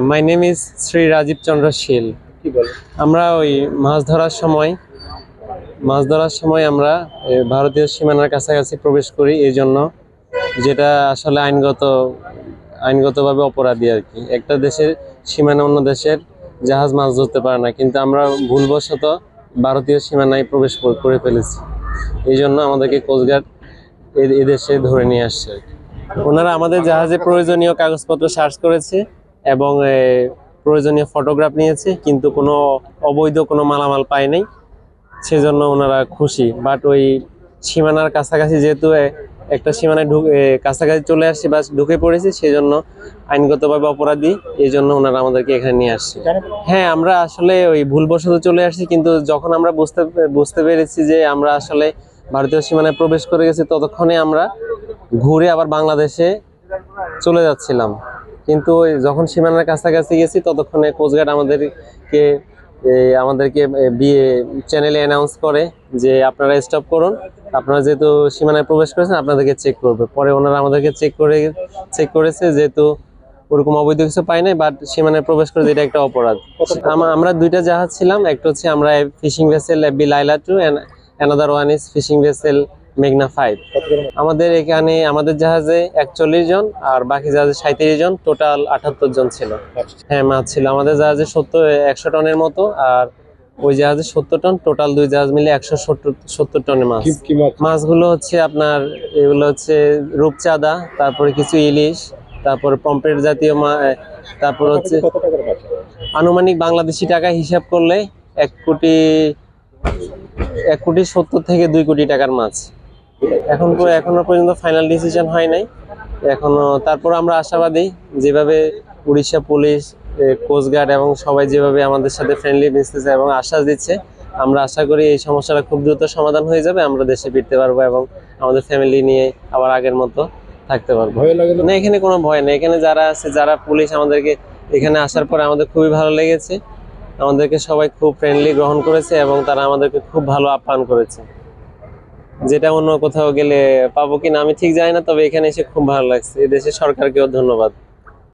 My name is Shri Rajib Chandra Shil. কি বলে? আমরা ওই মাছ ধরার সময় আমরা ভারতীয় সীমানার কাছাকাছি প্রবেশ করি, এই জন্য যেটা আসলে আইনগতভাবে অপরাধী আর কি। একটা দেশের সীমানা অন্য দেশের জাহাজ মাছ ধরতে পারে না, কিন্তু আমরা ভুলবশত ভারতীয় সীমানায় প্রবেশ করে ফেলেছি। এই জন্য আমাদেরকে কোস্টগার্ড এদেশে ধরে নিয়ে আসছে আর কি। ওনারা আমাদের জাহাজে প্রয়োজনীয় কাগজপত্র সার্চ করেছে এবং প্রয়োজনীয় ফটোগ্রাফ নিয়েছে, কিন্তু কোনো অবৈধ কোনো মালামাল পায় নাই, সেজন্য ওনারা খুশি। বাট ওই সীমানার কাছাকাছি যেহেতু একটা সীমানায় কাছাকাছি চলে আসছি বা ঢুকে পড়েছি, সেই জন্য আইনগতভাবে অপরাধী, এই জন্য ওনারা আমাদেরকে এখানে নিয়ে আসছে। হ্যাঁ, আমরা আসলে ওই ভুলবশত চলে আসছি, কিন্তু যখন আমরা বুঝতে পেরেছি যে আমরা আসলে ভারতীয় সীমানায় প্রবেশ করে গেছি, ততক্ষণে আমরা ঘুরে আবার বাংলাদেশে চলে যাচ্ছিলাম। কিন্তু যখন সীমানার কাছাকাছি গেছি, ততক্ষণে কোস্টগার্ড আমাদেরকে বিয়ে চ্যানেলে অ্যানাউন্স করে যে আপনারা স্টপ করুন, আপনারা যেহেতু সীমানায় প্রবেশ করেছেন আপনাদেরকে চেক করবে। পরে ওনারা আমাদেরকে চেক করেছে, যেহেতু ওরকম অবৈধ কিছু পাই নাই, বাট সীমানায় প্রবেশ করে এটা একটা অপরাধ। আমরা দুইটা জাহাজ ছিলাম, একটা হচ্ছে আমরা fishing vessel FB Laila 2 and another one is fishing vessel মেঘনা 5। আমাদের এখানে আমাদের জাহাজে 41 জন আর বাকি জাহাজে 37 জন, টোটাল 78 জন ছিল। হ্যাঁ, মাছ ছিল আমাদের জাহাজে 100 টনের মতো, আর ওই জাহাজে 70 টন, টোটাল দুই জাহাজ মিলে 170 টনের মাছ। মাছগুলো হচ্ছে আপনার এগুলো হচ্ছে রূপচাঁদা, তারপরে কিছু ইলিশ, তারপরে পমফ্রেট জাতীয় তারপর হচ্ছে আনুমানিক বাংলাদেশি টাকা হিসাব করলে 1,70 থেকে 2 কোটি টাকার মাছ। এখনো পর্যন্ত ফাইনাল ডিসিশন হয় নাই এখনো। তারপর আমরা আশাবাদী, যেভাবে উড়িষ্যা পুলিশ, কোস্টগার্ড এবং সবাই যেভাবে আমাদের সাথে ফ্রেন্ডলি মিশতেছে এবং আশ্বাস দিচ্ছে, আমরা আশা করি এই সমস্যাটা খুব দ্রুত সমাধান হয়ে যাবে, আমরা দেশে ফিরতে পারবো এবং আমাদের ফ্যামিলি নিয়ে আবার আগের মতো থাকতে পারবো। না, এখানে কোনো ভয় নেই। এখানে যারা পুলিশ আমাদেরকে এখানে আসার পরে আমাদের খুবই ভালো লেগেছে, আমাদেরকে সবাই খুব ফ্রেন্ডলি গ্রহণ করেছে এবং তারা আমাদেরকে খুব ভালো আপ্যায়ন করেছে, যেটা অন্য কোথাও গেলে পাবো কিনা আমি ঠিক জানি না, তবে এখানে এসে খুব ভালো লাগছে। এই দেশের সরকারকেও ধন্যবাদ।